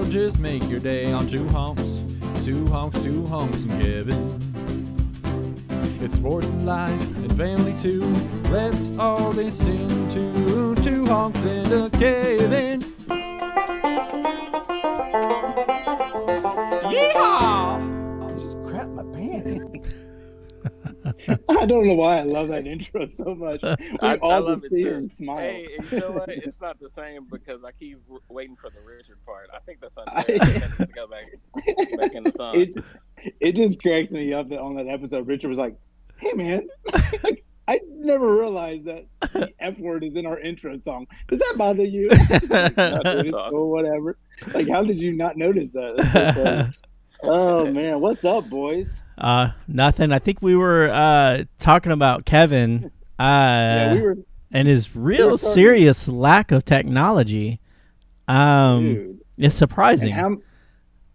just make your day on two honks, and Kevin. It's sports and life and family too. Let's all listen to two honks and a Kevin. Yeehaw! I just crapped my pants. I don't know why I love that intro so much. I all love just it see too. and smile. Hey, you know what? It's not the same because I keep waiting for the Richard part. I think that's unfair. I think I need to go back in the song. It just cracks me up that on that episode, Richard was like, "Hey man, like, I never realized that the F word is in our intro song. Does that bother you?" Like, no, dude, it's awesome. cool, whatever. Like, how did you not notice that? That's so funny. Oh man, what's up, boys? Nothing. I think we were talking about Kevin Yeah, we were. and his we real were starting- serious lack of technology. Dude. It's surprising.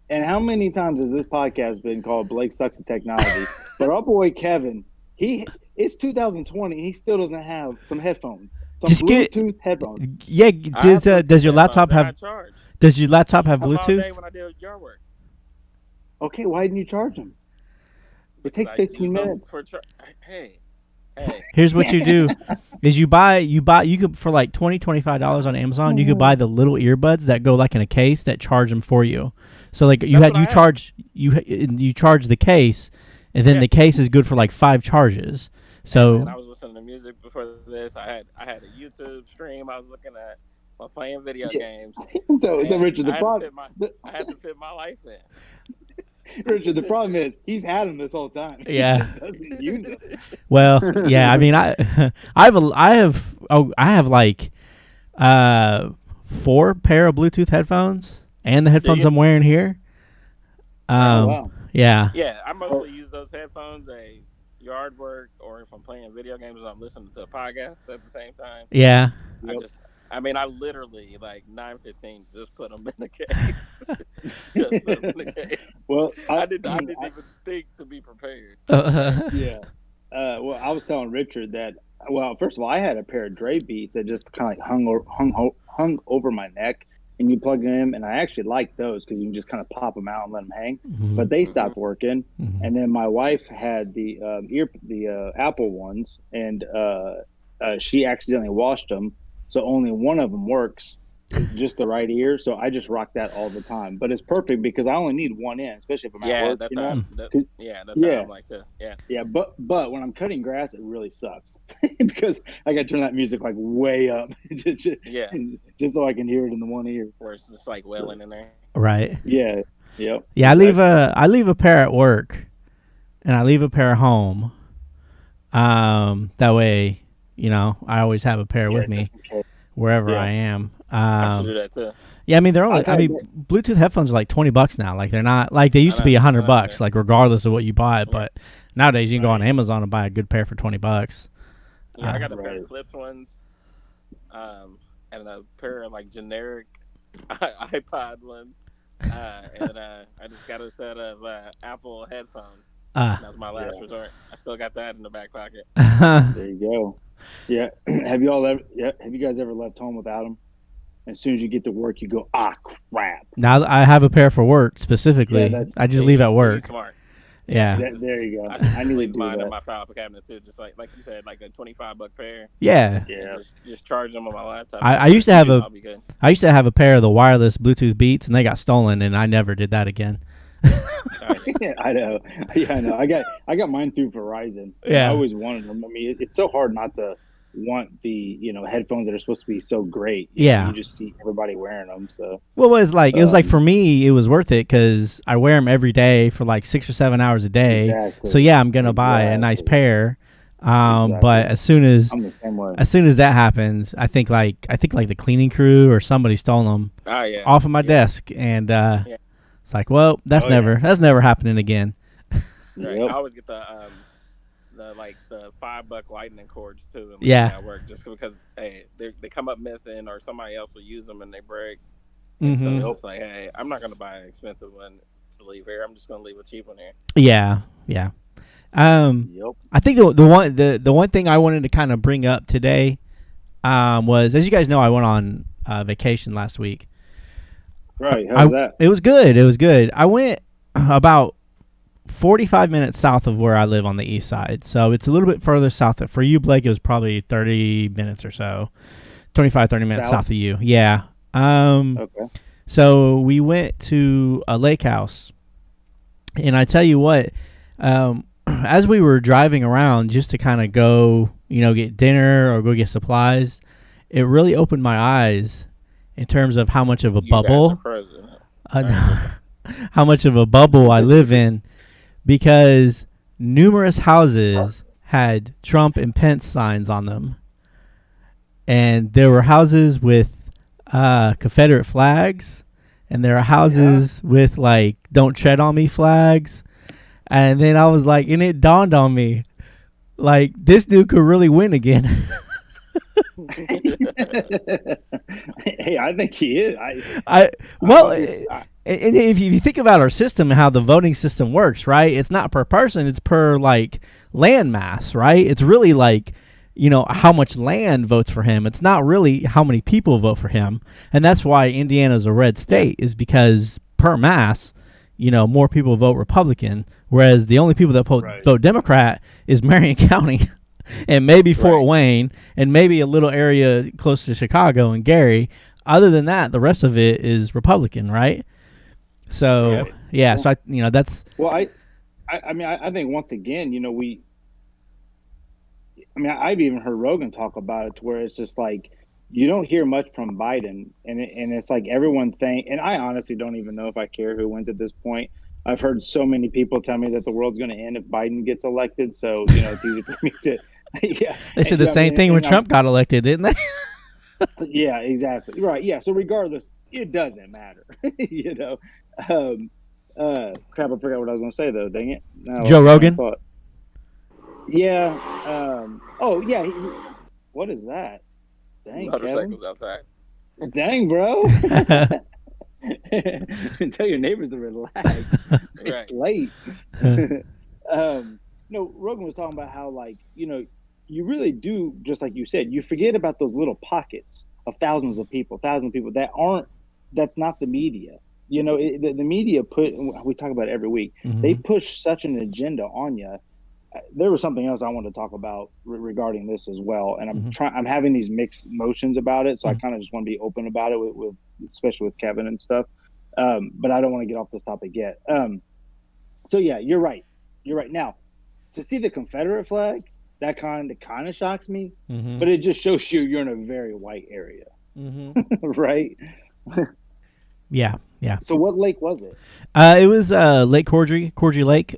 And how many times has this podcast been called Blake Sucks at Technology? But our boy Kevin, it's 2020. He still doesn't have some headphones, some Just Bluetooth headphones. Yeah, does your laptop have charge? does your laptop have All day Bluetooth? when I did yard work. Okay, why didn't you charge them? It takes I 15 used them minutes. for hey. Here's what you do: is you could for like $25 on Amazon. You could buy the little earbuds that go like in a case that charge them for you. So like you charge the case, and then the case is good for like 5 charges. So And I was listening to music before this. I had a YouTube stream. I was looking at while playing video games. So Richard, I had to fit my life in. Richard, the problem is he's had them this whole time. Yeah. He just doesn't use them. well, yeah. I mean, I have like 4 pair of Bluetooth headphones and the headphones you? I'm wearing here. Wow. Yeah. Yeah, I mostly use those headphones at yard work or if I'm playing video games and I'm listening to a podcast at the same time. Yeah. Yep. I literally like 9:15 just put them in the case. Just put them in the case. Well, I didn't even think to be prepared. Yeah. Well, I was telling Richard that. Well, first of all, I had a pair of Dre Beats that just kind of like hung over my neck, and you plug them in, and I actually like those because you can just kind of pop them out and let them hang. Mhm. But they stopped working, Mhm. and then my wife had the Apple ones, and she accidentally washed them, so only one of them works, just the right ear. So I just rock that all the time. But it's perfect because I only need one in, especially if I'm at work. That's you how know? that's how I'm like to. Yeah. Yeah, but when I'm cutting grass, it really sucks because I got to turn that music like way up, just so I can hear it in the one ear. Where it's just like wailing in there. Right. Yeah, yep. Yeah. I leave a pair at work, and I leave a pair at home. That way, I always have a pair with me just in case. wherever Yeah. I am. I should do that too. Yeah, I mean they're only. I Bluetooth headphones are like $20 now. Like they're not like they used to be $100. Like regardless of what you buy, but nowadays you can go on Amazon and buy a good pair for $20. Yeah, I got a pair of Clips ones, and a pair of like generic iPod ones, and I just got a set of Apple headphones. That was my last resort. I still got that in the back pocket. There you go. Yeah. Have you guys ever left home without them? As soon as you get to work, you go, crap. Now I have a pair for work specifically. Yeah, I just leave at work. Smart. Yeah. There you go. I need to leave do mine that. in my file cabinet too, just like you said, like a $25 pair. Yeah. Yeah. Just charge them on my laptop. I used to have I'll be good. a pair of the wireless Bluetooth Beats, and they got stolen, and I never did that again. Yeah, I know. Yeah, I know. I got mine through Verizon. Yeah. I always wanted them. I mean, it's so hard not to want the headphones that are supposed to be so great. Yeah. You just see everybody wearing them. So. Well, it was like for me, it was worth it because I wear them every day for like 6 or 7 hours a day. Exactly. So yeah, I'm gonna buy a nice pair. But as soon as I'm the same way. that happens, I think like the cleaning crew or somebody stole them off of my desk, and it's like, well, that's never happening again. Right. Yep. I always get the $5 lightning cords too. At work just because they come up missing or somebody else will use them and they break. Mm-hmm. So it's just like, hey, I'm not gonna buy an expensive one to leave here. I'm just gonna leave a cheap one here. Yeah. I think the one thing I wanted to kind of bring up today was, as you guys know, I went on vacation last week. Right. How's that? It was good. It was good. I went about 45 minutes south of where I live on the east side. So it's a little bit further south. For you, Blake, it was probably 30 minutes or so. 25, 30 minutes south of you. Yeah. Okay. So we went to a lake house. And I tell you what, as we were driving around just to kind of go, get dinner or go get supplies, it really opened my eyes in terms of how much of a bubble, how much of a bubble I live in, because numerous houses had Trump and Pence signs on them. And there were houses with Confederate flags, and there are houses with like "Don't Tread on Me" flags. And then I was like, and it dawned on me, like, this dude could really win again. Hey, I think he is. And if you think about our system and how the voting system works, right? It's not per person; it's per like land mass, right? It's really like, how much land votes for him. It's not really how many people vote for him, and that's why Indiana's a red state, is because per mass, more people vote Republican, whereas the only people that vote Democrat is Marion County. And maybe Fort Wayne, and maybe a little area close to Chicago and Gary. Other than that, the rest of it is Republican, right? So so I, that's. Well, I think once again, I've even heard Rogan talk about it, to where it's just like you don't hear much from Biden, and it's like everyone and I honestly don't even know if I care who wins at this point. I've heard so many people tell me that the world's going to end if Biden gets elected, so it's easy for me to. Yeah, they said the same thing when Trump got elected, didn't they? Yeah, exactly. Right. Yeah. So regardless, it doesn't matter. Crap, I forgot what I was going to say though. Dang it. No, Joe Rogan. Yeah. Oh yeah. What is that? Dang, motorcycles Kevin. outside. Dang, bro. Tell your neighbors to relax. It's late. No, Rogan was talking about how, like, you really do, just like you said, you forget about those little pockets of thousands of people that's not the media. The media we talk about it every week. Mm-hmm. They push such an agenda on you. There was something else I wanted to talk about regarding this as well. And I'm having these mixed emotions about it. So I kind of just want to be open about it with especially with Kevin and stuff. But I don't want to get off this topic yet. So yeah, you're right. Now, to see the Confederate flag, that kind of shocks me, but it just shows you're in a very white area, right? Yeah. So what lake was it? It was Lake Corgy Lake.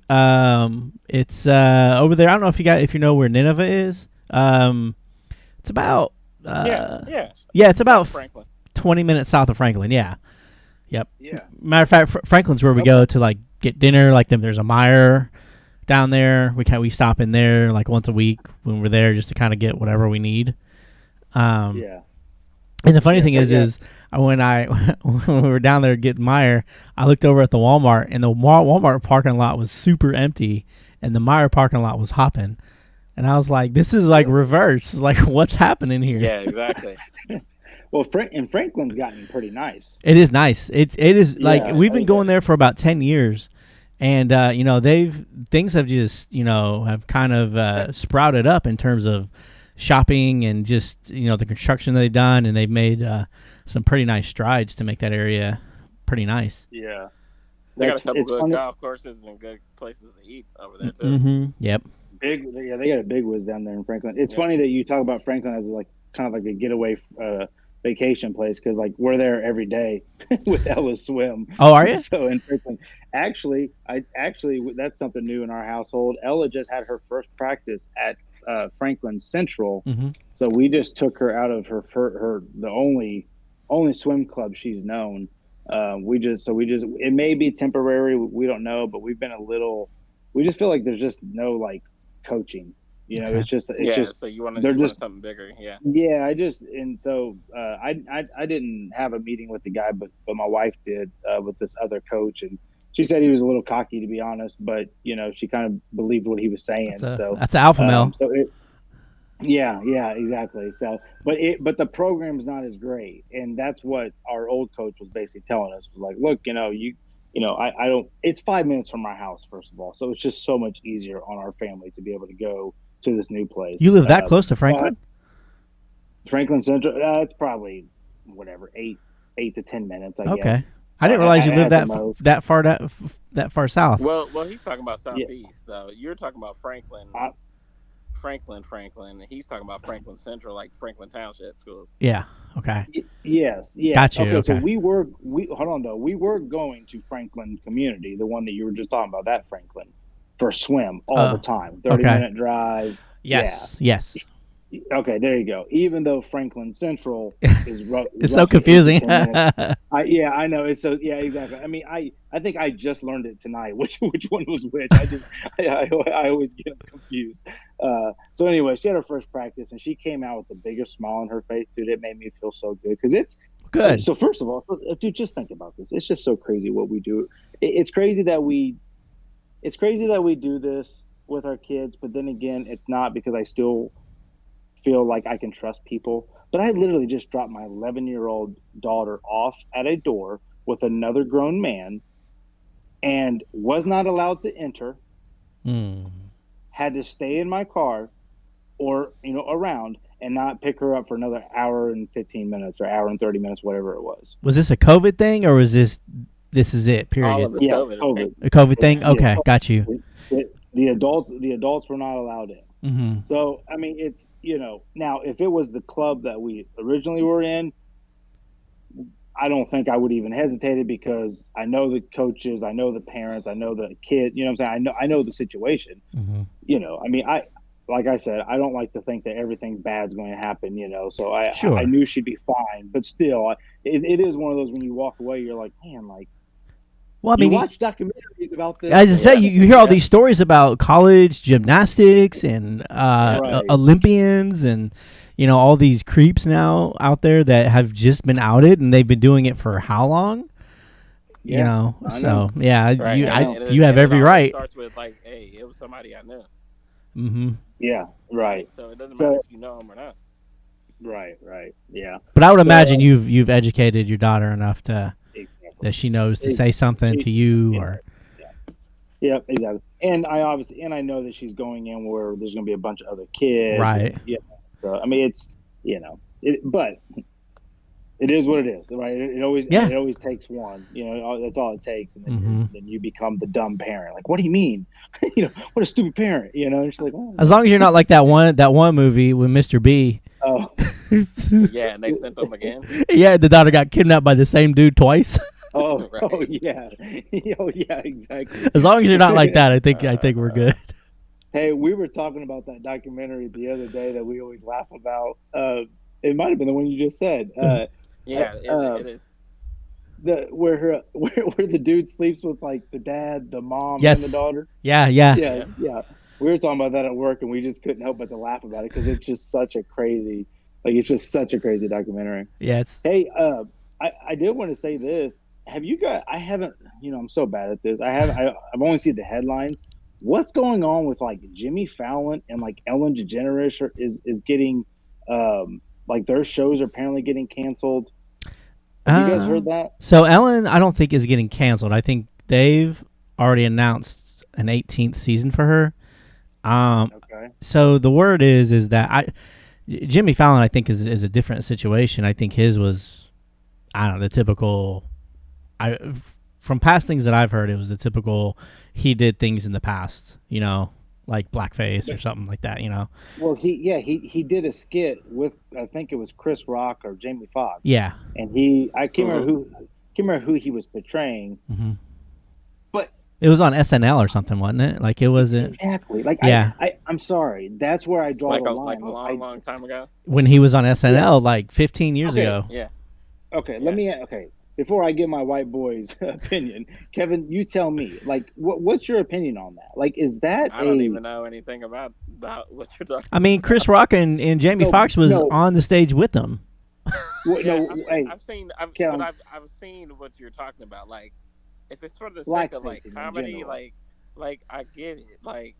It's over there. I don't know if you know where Nineveh is. It's about it's about Franklin. 20 minutes south of Franklin. Yeah. Yep. Yeah. Matter of fact, Franklin's where we go to like get dinner. Like there's a Meijer down there. We stop in there like once a week when we're there, just to kind of get whatever we need. Yeah. And the funny thing is when we were down there getting Meijer, I looked over at the Walmart, and the Walmart parking lot was super empty, and the Meijer parking lot was hopping. And I was like, this is like reverse. Like, what's happening here? Yeah, exactly. Well, and Franklin's gotten pretty nice. It is nice. It is like we've been going there for about 10 years. And, things have just, have kind of sprouted up in terms of shopping and just, the construction they've done. And they've made some pretty nice strides to make that area pretty nice. Yeah. They got a couple good golf courses and good places to eat over there, too. Mm-hmm. Yep. They got a big whiz down there in Franklin. It's funny that you talk about Franklin as like kind of like a getaway vacation place, because like we're there every day with Ella Swim. Oh, are you? So in Franklin, actually that's something new in our household. Ella just had her first practice at Franklin Central, so we just took her out of her the only swim club she's known. It may be temporary, we don't know, but we just feel like there's just no like coaching. It's just so you want to do something bigger. I didn't have a meeting with the guy, but my wife did with this other coach, and she said he was a little cocky, to be honest, but she kind of believed what he was saying. That's an alpha male. Yeah, exactly. So, but the program's not as great, and that's what our old coach was basically telling us was like, look, I don't. It's 5 minutes from my house, first of all, so it's just so much easier on our family to be able to go to this new You place. live that close to But Franklin? Franklin Central, it's probably whatever 8 to 10 minutes, I Okay. guess. I didn't realize you lived At the that most. that far south. Well, he's talking about Yeah. southeast though. You're talking about I, Franklin. And he's talking about Franklin Central, like Franklin Township schools. Yeah. Okay. yes, yeah. Got you. Okay, so Okay. we hold on though. We were going to Franklin Community, the one that you were just talking about, that Franklin, for swim all the time. 30 Okay. minute drive. Yeah. Yes. Yes. Okay, there you go. Even though Franklin Central is It's so roughly eight to confusing. 10 minutes. I know it's so yeah, exactly. I mean, I think I just learned it tonight, which one was which. I always get them confused. So anyway, she had her first practice, and she came out with the biggest smile on her face, dude. It made me feel so good because it's Good. so. First of all, dude, just think about this. It's just so crazy what we do. It's crazy that we do this with our kids, but then again, it's not because I still feel like I can trust people. But I literally just dropped my 11-year-old daughter off at a door with another grown man and was not allowed to enter, Mm. had to stay in my car or, around and not pick her up for another hour and 15 minutes or hour and 30 minutes, whatever it was. Was this a COVID thing, or was this is it? Period. All of it's Yeah, COVID. COVID. A COVID thing. Yeah, Okay, got you. the adults were not allowed in. Mm-hmm. So, I mean, it's, now if it was the club that we originally were in, I don't think I would even hesitate because I know the coaches, I know the parents, I know the kid, you know what I'm saying? I know the situation. Mm-hmm. I mean, like I said, I don't like to think that everything bad's going to happen, so Sure. I knew she'd be fine, but still, it is one of those when you walk away, you're like, man, like, Well, I you mean, watch documentaries about this. as I say, you hear all these stories about college gymnastics and Right. Olympians and all these creeps now out there that have just been outed, and they've been doing it for how long? Yeah, I So know. yeah, Right. you have every right. It starts with like, hey, it was somebody I knew. Mm-hmm. Yeah, right. So it doesn't matter if you know them or not. Right, yeah. But I would imagine you've educated your daughter enough Exactly. that she knows to say something to you or. Yeah, exactly. And I know that she's going in where there's going to be a bunch of other kids. Right. And, so I mean, it's but it is what it is, right? It always takes one. That's all it takes, and then you become the dumb parent. Like, what do you mean? What a stupid parent. And she's like, oh. As long as you're not like that one movie with Mr. B. Oh. Yeah, and they sent them again. Yeah, the daughter got kidnapped by the same dude twice. Oh, Right. oh yeah, oh yeah, exactly. As long as you're not like that, I think we're good. Hey, we were talking about that documentary the other day that we always laugh about. It might have been the one you just said. Yeah, it is. Where the dude sleeps with like the dad, the mom, Yes. and the daughter. Yeah. Yeah. We were talking about that at work, and we just couldn't help but to laugh about it because it's just such a crazy documentary. Yeah, Hey, I did want to say this. Have you got? I haven't. I'm so bad at this. I've only seen the headlines. What's going on with like Jimmy Fallon and like Ellen DeGeneres is getting, like their shows are apparently getting canceled. Have you guys heard that? So Ellen, I don't think is getting canceled. I think they've already announced an 18th season for her. Okay. So the word is that Jimmy Fallon, I think, is a different situation. I think his was, I don't know, the typical. From past things that I've heard, it was the typical. He did things in the past, like blackface or something like that, Well, he did a skit with, I think it was Chris Rock or Jamie Foxx. Yeah. And I can't remember who he was portraying. Mm-hmm. But it was on SNL or something, wasn't it? Like it wasn't exactly. Like yeah. I'm sorry. That's where I draw Like the a line. long time ago. When he was on SNL, like 15 years ago. Yeah. Okay. Before I give my white boy's opinion, Kevin, you tell me, like, what's your opinion on that? Like, is that I don't even know anything about what you're talking. I mean, Chris Rock and Jamie Foxx was on the stage with them. I've seen what you're talking about. Like, if it's for the sake of like comedy, like I get it. Like,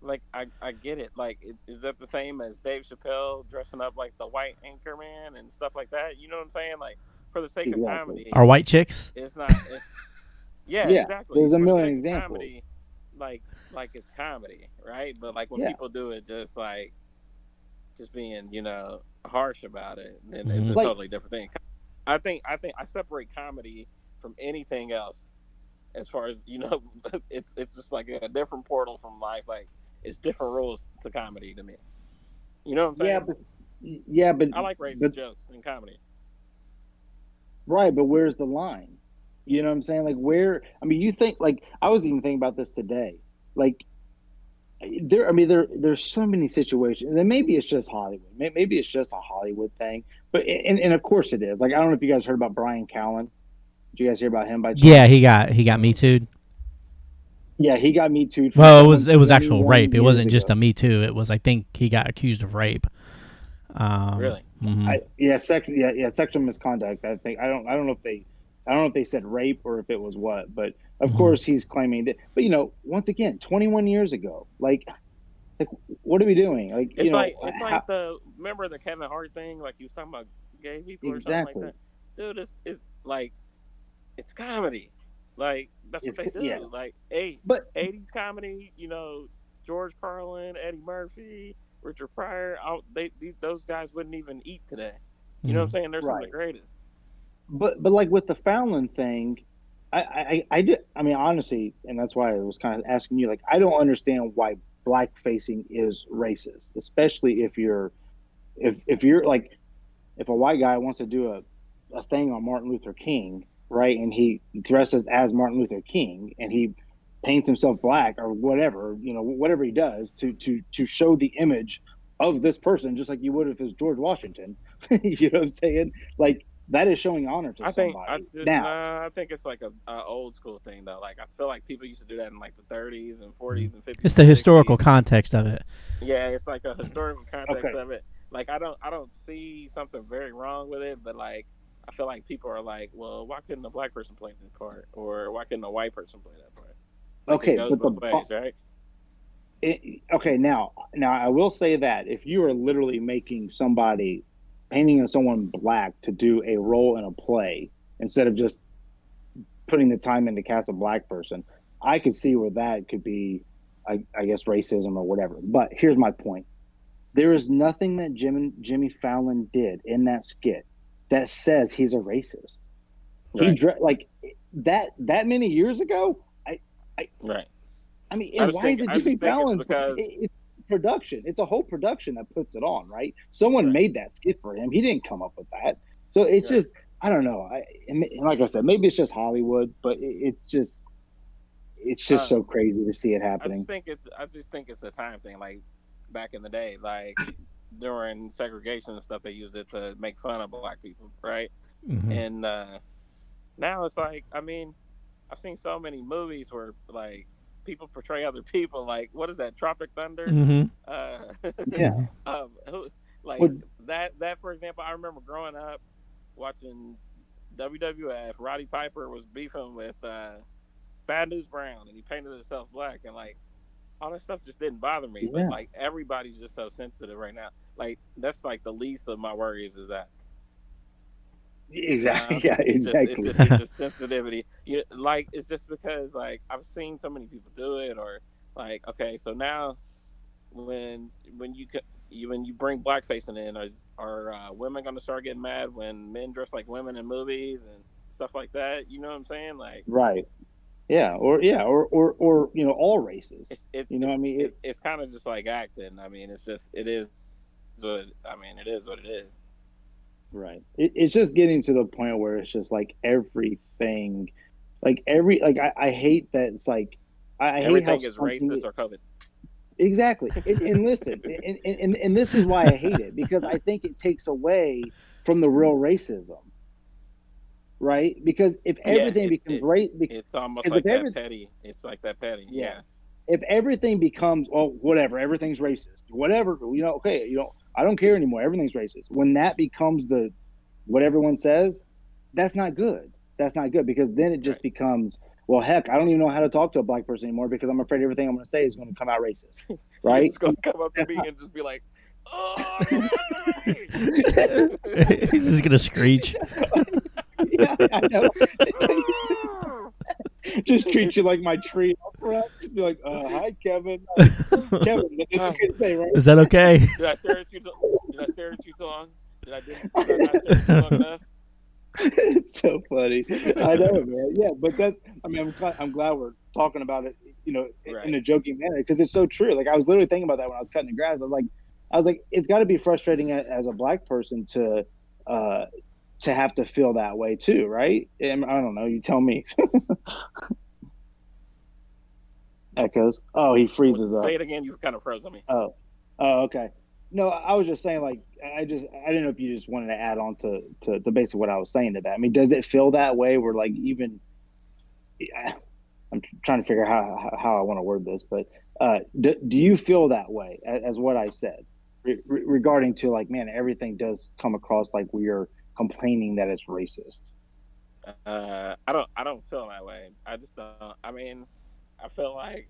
I get it. Like, is that the same as Dave Chappelle dressing up like the white anchorman and stuff like that? You know what I'm saying? Like, for the sake of Exactly. Are comedy, white chicks? it's not. Yeah, Yeah. exactly. There's a For the million sake of examples. comedy, like it's comedy, right? But like when Yeah. people do it, just being harsh about it, then it's Hmm. a Like totally different thing. I think I separate comedy from anything else as far as it's just like a different portal from life. Like it's different rules to comedy to me. You know what I'm yeah, saying? but yeah, I like but racist jokes in comedy. right, but where's the line? You know what I'm saying? Like where? I mean, you think like I was even thinking about this today. Like there, I mean, there's so many situations, and maybe it's just Hollywood. Maybe it's just a Hollywood thing. But and of course it is. Like I don't know if you guys heard about Brian Callen. Did you guys hear about him by Yeah, chance? he got me too. Yeah, he got Me Too from Well, someone it was actual 21 rape. It years wasn't just ago. a Me Too. It was, I think he got accused of rape. Really? Mhm. Sexual misconduct. I don't know if they said rape or if it was what, but of Mhm. course he's claiming that. But once again, 21 years ago, like what are we doing? Like It's how like the remember the Kevin Hart thing, like he was talking about gay people or something like exactly? that. Dude, it's like it's comedy. Like that's what It's they do. yes, Like hey, but 80s comedy, George Carlin, Eddie Murphy, Richard Pryor, those guys wouldn't even eat today. You know what Mhm. I'm saying? They're some of the right. greatest. But like with the Fallon thing, I do. I mean, honestly, and that's why I was kind of asking you. Like, I don't understand why black facing is racist, especially if you're like if a white guy wants to do a thing on Martin Luther King, right, and he dresses as Martin Luther King and he paints himself black or whatever, whatever he does to show the image of this person, just like you would if it was George Washington. You know what I'm saying? Like that is showing honor to somebody. Now, I think it's like a old school thing though. Like I feel like people used to do that in like the 30s and Mhm. 40s and 50s It's and the historical 60s. context of it. Yeah, it's like a historical context okay, of it. Like I don't see something very wrong with it, but like I feel like people are like, well, why couldn't a black person play that part, or why couldn't a white person play that part? Like it okay, goes but both ways, right? okay, now I will say that if you are literally making somebody painting someone black to do a role in a play instead of just putting the time in to cast a black person, I could see where that could be, I guess, racism or whatever. But here's my point: there is nothing that Jimmy Fallon did in that skit that says he's a racist. Right, Like that many years ago. I right. I mean, and why is it I Jimmy just think it's Fallon's? because It's production. It's a whole production that puts it on, right? Someone right, made that skit for him. He didn't come up with that. So it's right. just, I don't know. And like I said, maybe it's just Hollywood, but it's just so Um, crazy to see it happening. I just think it's a time thing. Like back in the day, like during segregation and stuff, they used it to make fun of black people, right? Mhm. And now it's like, I mean, I've seen so many movies where like people portray other people. Like, what is that? Tropic Thunder. Mhm. Uh, Yeah. Mhm. who, like Well, that for example. I remember growing up watching WWF. Roddy Piper was beefing with Bad News Brown, and he painted himself black, and like all that stuff just didn't bother me. But yeah. like everybody's just so sensitive right now. Like that's like the least of my worries is that. Exactly. Yeah. Exactly. It's just sensitivity. Like it's just because like I've seen so many people do it, or like okay, so now when when you when you bring blackfacing in, are women gonna start getting mad when men dress like women in movies and stuff like that? You know what I'm saying? Like Right. Yeah. Or all races. I mean, it's kind of just like acting. I mean, it is what I mean. It is what it is. right. It's just getting to the point where it's just like everything, like I hate that it's like I hate how Everything is something racist or COVID. exactly. And listen, and this is why I hate it because I think it takes away from the real racism, right? Because if Yeah, everything becomes right, it's almost because if like that every petty. It's like that petty. Yeah, yes, if everything becomes whatever, everything's racist, whatever, okay, I don't care anymore. Everything's racist. When that becomes the what everyone says, that's not good. that's not good, because then it just becomes, well, heck, I don't even know how to talk to a black person anymore because I'm afraid everything I'm going to say is going to come out racist, You're right? just gonna come up to me and just be like, "Oh, I don't know what to say." He's just gonna screech. Yeah, I know. Just treat you like my tree opera. Just be like, hi, Kevin. Kevin, that's what you say, right? Is that okay? Did I stare at you? Did I stare at you too long? Did I not stare at you long enough? It's so funny. I know, man. Yeah, but I'm glad we're talking about it, in Right. a joking manner, because it's so true. Like, I was literally thinking about that when I was cutting the grass. I was like, it's got to be frustrating as a black person uh, to have to feel that way too, right? And I don't know. You tell me. Echoes. Oh, he freezes Say up. it again. You kind of froze on me. Oh, oh, okay. No, I was just saying, like, I didn't know if you just wanted to add on to basically what I was saying to that. I mean, does it feel that way? Where, like, even I'm trying to figure out how I want to word this, but do you feel that way as what I said, regarding to, like, man, everything does come across like we are complaining that it's racist. I don't feel that way. I just don't. I mean, I feel like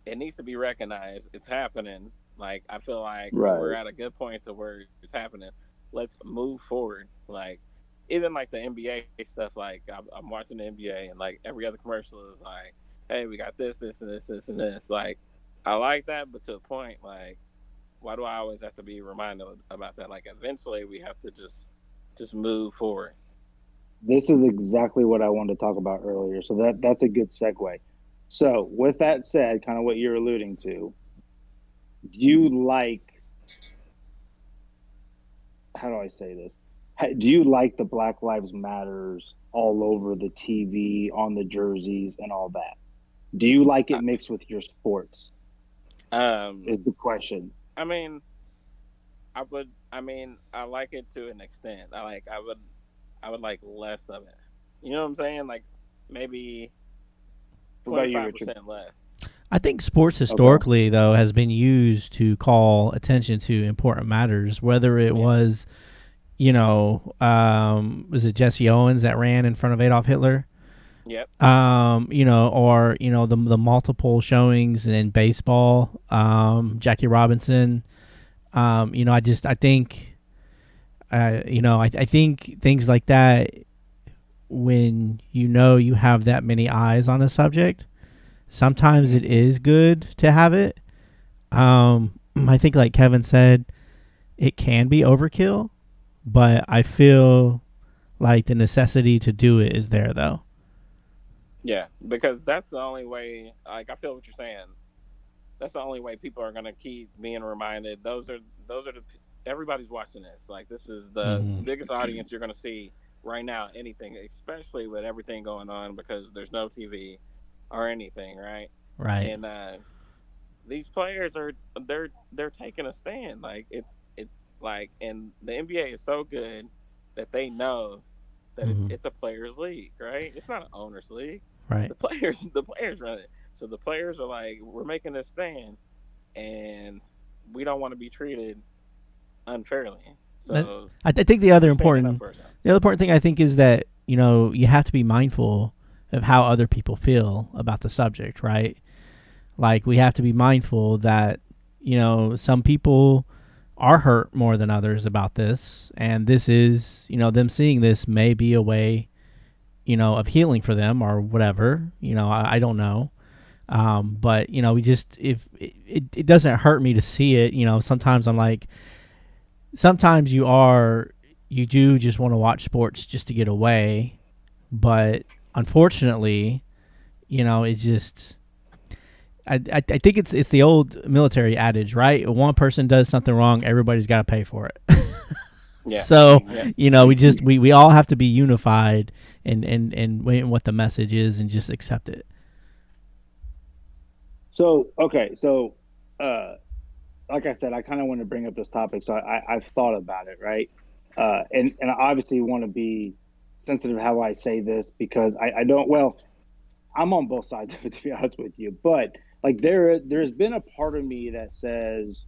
it needs to be recognized. It's happening. Like, I feel like we're Right. at a good point to where it's happening. Let's move forward. Like, even like the NBA stuff. Like, I'm watching the NBA, and like every other commercial is like, "Hey, we got this, and this, and this." Like, I like that, but to a point. Like, why do I always have to be reminded about that? Like, eventually, we have to just move forward. This is exactly what I wanted to talk about earlier. So that's a good segue. So with that said, kind of what you're alluding to, do you like, how do I say this? Do you like the Black Lives Matters all over the TV, on the jerseys, and all that? Do you like it mixed with your sports? Um, Is the question. I mean, I would. I mean, I like it to an extent. I would like less of it. You know what I'm saying? Like, maybe What twenty about you, five Richard? percent less. I think sports Okay. historically, though, has been used to call attention to important matters, whether it Yeah. was, was it Jesse Owens that ran in front of Adolf Hitler? Yep. Or the multiple showings in baseball, Jackie Robinson. I think, I think things like that, when you have that many eyes on a subject, sometimes it is good to have it. I think, like Kevin said, it can be overkill, but I feel like the necessity to do it is there, though. Yeah. Because that's the only way. Like, I feel what you're saying. That's the only way people are gonna keep being reminded. Those are the everybody's watching this. Like, this is the Hmm. biggest audience you're gonna see right now. Anything, especially with everything going on, because there's no TV or anything, right? Right. And these players are they're taking a stand. Like, it's like, and the NBA is so good that they know that Hmm. it's a players league, right? It's not an owners league. Right. The players run it. So the players are like, we're making this stand, and we don't want to be treated unfairly. I, So I think the other we're standing up important for ourselves. the other important thing I think is that you have to be mindful of how other people feel about the subject, right? Like, we have to be mindful that some people are hurt more than others about this, and this is them seeing this may be a way of healing for them or whatever. I don't know. But we just if it doesn't hurt me to see it. Sometimes I'm like, sometimes you do just want to watch sports just to get away, but unfortunately, it's just. I think it's the old military adage, right? One person does something wrong, everybody's got to pay for it. Yeah. So Yeah. we all have to be unified in what the message is, and just accept it. So okay, so uh, like I said, I kind of want to bring up this topic, so I've thought about it, right? And I obviously want to be sensitive how I say this, because I don't. Well, I'm on both sides of it, to be honest with you. But, like, there's been a part of me that says,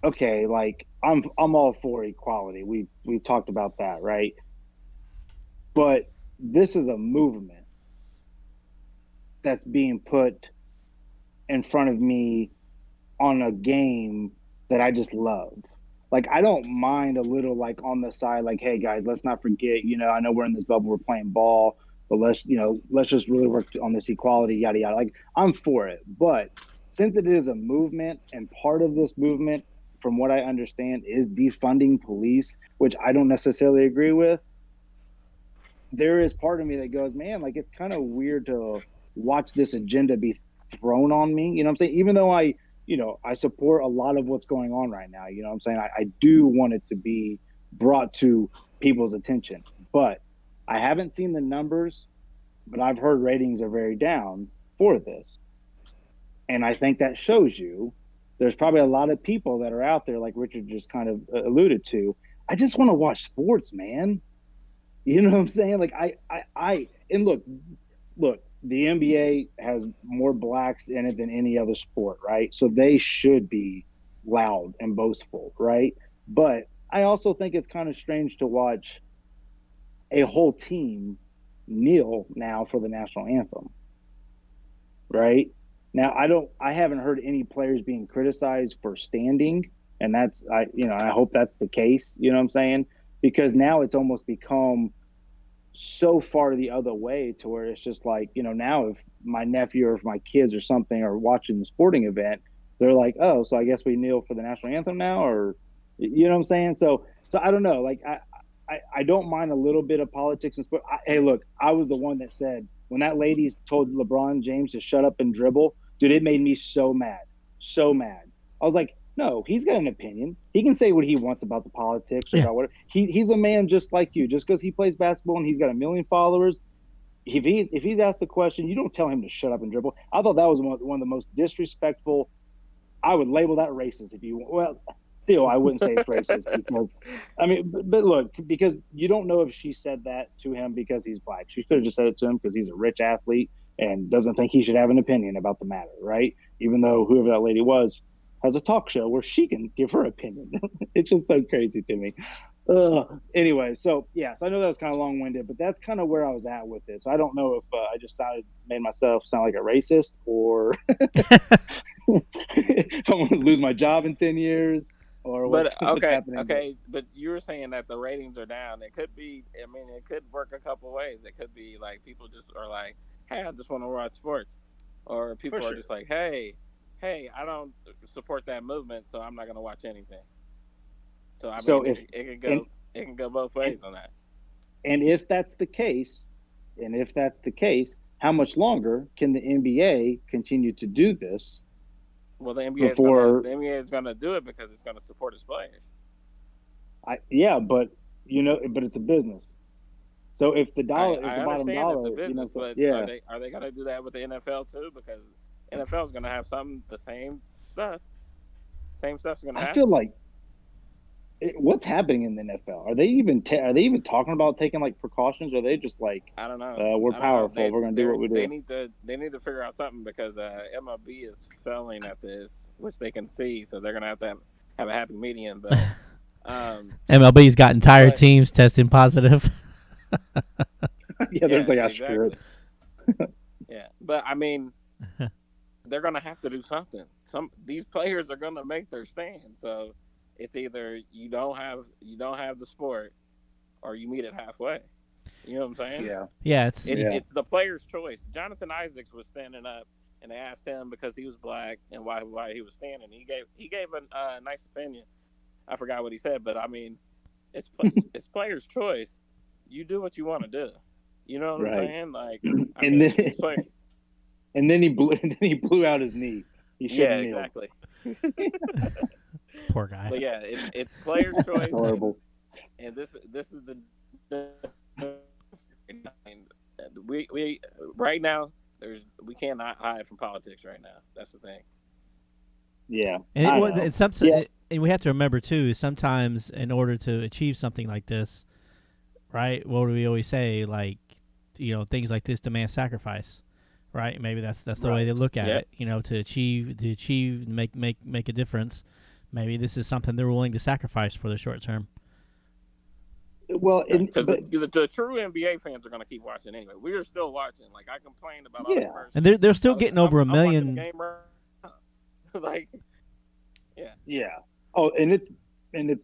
okay, like, I'm all for equality. We've talked about that, right? But this is a movement that's being put in front of me on a game that I just love. Like, I don't mind a little, like, on the side, like, hey guys, let's not forget, I know we're in this bubble, we're playing ball, but let's just really work on this equality, yada yada. Like, I'm for it. But since it is a movement, and part of this movement, from what I understand, is defunding police, which I don't necessarily agree with, there is part of me that goes, man, like, it's kind of weird to watch this agenda be thrown on me. You know what I'm saying? Even though I support a lot of what's going on right now. You know what I'm saying? I do want it to be brought to people's attention, but I haven't seen the numbers, but I've heard ratings are very down for this. And I think that shows you there's probably a lot of people that are out there, like Richard just kind of alluded to. I just want to watch sports, man. You know what I'm saying? Like, and look, the NBA has more blacks in it than any other sport, right? So they should be loud and boastful, right? But I also think it's kind of strange to watch a whole team kneel now for the national anthem, right? Now, I haven't heard any players being criticized for standing, and I hope that's the case, you know what I'm saying? Because now it's almost become so far the other way to where it's just like, now if my nephew or if my kids or something are watching the sporting event, they're like, oh, so I guess we kneel for the national anthem now, or you know what I'm saying? So I don't know. Like, I don't mind a little bit of politics and sport. Hey, look, I was the one that said when that lady told LeBron James to shut up and dribble, dude, it made me so mad, so mad. I was like, no, he's got an opinion. He can say what he wants about the politics or about whatever. He's a man just like you. Just because he plays basketball and he's got 1 million followers, if he's asked the question, you don't tell him to shut up and dribble. I thought that was one of the most disrespectful. I would label that racist if you. Well, still, I wouldn't say it's racist because, I mean, but look, because you don't know if she said that to him because he's black. She could have just said it to him because he's a rich athlete and doesn't think he should have an opinion about the matter, right? Even though whoever that lady was has a talk show where she can give her opinion. It's just so crazy to me. Anyway, so I know that was kind of long-winded, but that's kind of where I was at with it. So I don't know if I just made myself sound like a racist, or if I'm going to lose my job in 10 years, or what's happening. Okay, but you were saying that the ratings are down. It could be. I mean, it could work a couple ways. It could be like people just are like, "Hey, I just want to watch sports," or people are just like, "Hey, I don't support that movement, so I'm not going to watch anything." So I mean, it can go both ways on that. And if that's the case, how much longer can the NBA continue to do this? Well, the NBA is going to do it because it's going to support its players. But it's a business. So if the dollar, I the bottom dollar, it's a business, but are they going to do that with the NFL too? Because NFL is going to have the same stuff. Same stuff's going to happen. I feel like what's happening in the NFL? Are they even talking about taking like precautions? Or are they just like, I don't know. We're powerful. We're going to do what we do. They need to figure out something because MLB is failing at this, which they can see. So they're going to have a happy medium. But MLB's got entire teams testing positive. There's like a spirit. Yeah, but I mean, they're going to have to do something. These players are going to make their stand. So it's either you don't have the sport, or you meet it halfway. You know what I'm saying? Yeah. It's the player's choice. Jonathan Isaacs was standing up, and they asked him because he was black and why he was standing. He gave a nice opinion. I forgot what he said, but I mean, it's player's choice. You do what you want to do. You know what I'm saying? Like, and then he blew out his knee. He shouldn't kneel. Exactly. Poor guy. But yeah, it's player's choice. Horrible. And this is the we right now we cannot hide from politics right now. That's the thing. Yeah. And we have to remember too, sometimes in order to achieve something like this, right? What do we always say? Like, things like this demand sacrifice. Right? Maybe that's the way they look at it. To achieve make a difference. Maybe this is something they're willing to sacrifice for the short term. Well, Because but the true NBA fans are going to keep watching anyway. We are still watching. Like I complained about our yeah, first, And they're still getting over a I'm watching the million. game right now. Like, yeah, yeah. Oh, and it's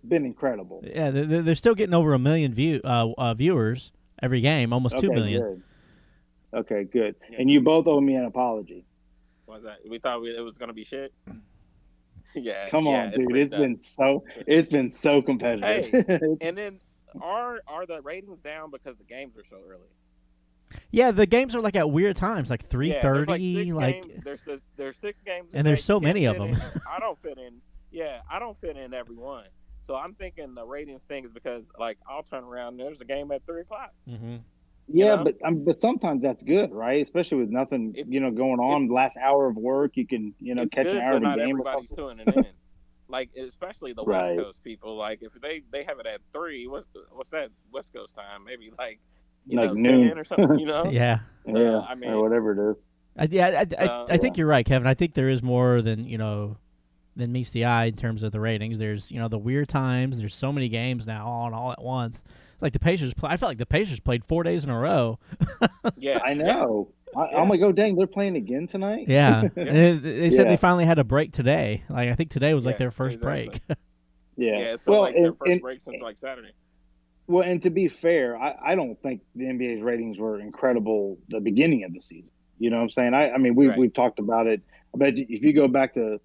been incredible. Yeah, they're still getting over a million viewers every game, almost 2 million. Good. Okay, good. yeah. And you both owe me an apology. What was that? We thought it was going to be shit. Yeah, Come yeah, on, it's dude. pretty dumb. It's been so competitive. Hey, and then are the ratings down because the games are so early? Yeah, the games are like at weird times, like Yeah, there's 3:30, like 6 games. There's 6 games a and day. there's so You can't many of fit them. in. I don't fit in. Yeah, I don't fit in every one. So I'm thinking the ratings thing is because like I'll turn around and there's a game at 3 o'clock. Mm-hmm. You Yeah, know, but sometimes that's good, right? Especially with nothing, it's going it's on. Last hour of work, you can, it's catch an good, hour but of the not game or everybody's something. tuning in. Like especially the West Right. Coast people. Like if they have it at 3, what's that West Coast time? Maybe like Like 10 noon. or something. Yeah. Yeah, So I or mean, whatever it is. I think Yeah. you're right, Kevin. I think there is more than meets the eye in terms of the ratings. There's the weird times. There's so many games now on all at once. It's like the Pacers. I felt like the Pacers played 4 days in a row. yeah, I know. I'm yeah, like, oh dang, they're playing again tonight. Yeah, yeah, and they said they Yeah, finally had a break today. Like I think today was like yeah, their first exactly. break. yeah. Yeah, it felt Well, like their first break since like Saturday. and to be fair, I don't think the NBA's ratings were incredible the beginning of the season. You know what I'm saying? I mean, Right. we've talked about it. I bet if you go back to,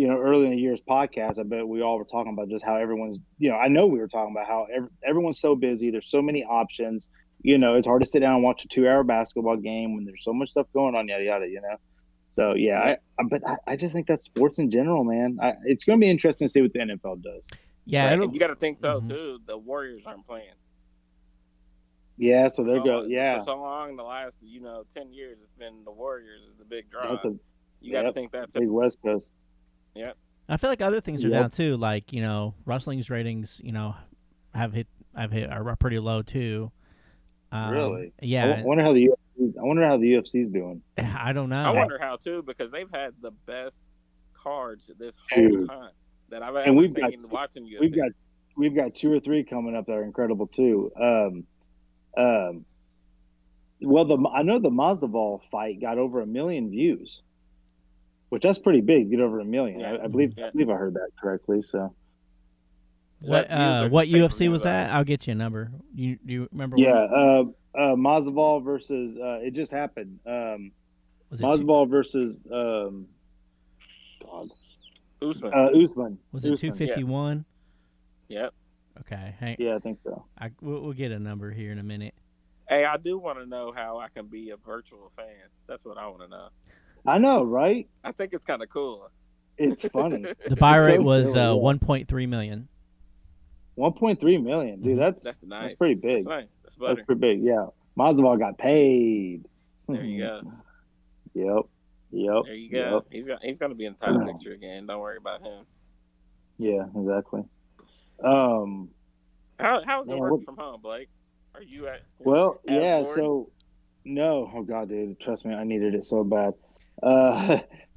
early in the year's podcast, I bet we all were talking about just how everyone's, I know we were talking about how everyone's so busy. There's so many options. It's hard to sit down and watch a 2-hour basketball game when there's so much stuff going on, yada, yada, So, yeah, Yeah. I just think that's sports in general, man. It's going to be interesting to see what the NFL does. Yeah, Right. And you got to think so Mhm. too. The Warriors aren't playing. Yeah, so they'll go, For yeah. so long, the last 10 years, it's been the Warriors is the big draw. That's a You got to think that too. big West Coast. Yep. I feel like other things are Yep. down too. Like wrestling's ratings, have hit are pretty low too. Really? Yeah, Wonder how the UFC, I wonder how the UFC's doing. I don't I know. wonder how too because they've had the best cards this whole Dude. time that I've And ever we've got seen watching UFC. we've got 2 or 3 coming up that are incredible too. Well, I know the Mazdaval fight got over 1 million views, which that's pretty big. To get over 1 million. Yeah. I believe Yeah. I believe I heard that correctly. So Is that views or What just UFC pay-per-views was on that? it? I'll get you a number. Do you remember? yeah, When, Mazdaval versus it just happened. was it Mazdaval versus God, Usman. Usman. was it Usman. 251? Yep. Okay, Yeah, I think so. we'll get a number here in a minute. Hey, I do want to know how I can be a virtual fan. That's what I want to know. I know, right? I think it's kind of cool. It's funny. The buy It's so rate was silly, yeah. 1.3 million. 1.3 million, dude. Mhm. That's nice. That's pretty big. That's nice. That's butter. That's pretty big. Yeah, Mazdaval got paid. There you go. Yep. There you go. He's going to be in the title picture again. Don't worry about him. Yeah, exactly. How's it Man, work from home, Blake? Are you at? Well, as yeah. bored? So, no. Oh God, dude. Trust me, I needed it so bad.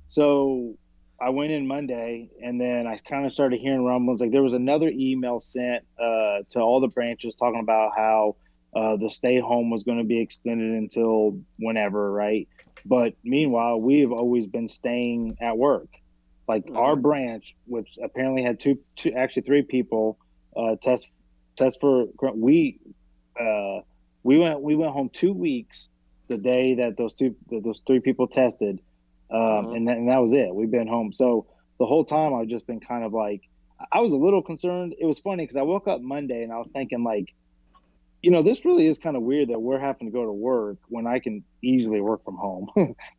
So I went in Monday, and then I kind of started hearing rumblings. Like there was another email sent to all the branches talking about how the stay home was going to be extended until whenever, right? But meanwhile, we've always been staying at work. Like our branch, which apparently had two actually 3 people test for we went home 2 weeks the day that those 3 people tested, and that was it. We've been home. So the whole time I've just been kind of like, I was a little concerned. It was funny because I woke up Monday and I was thinking like, this really is kind of weird that we're having to go to work when I can easily work from home,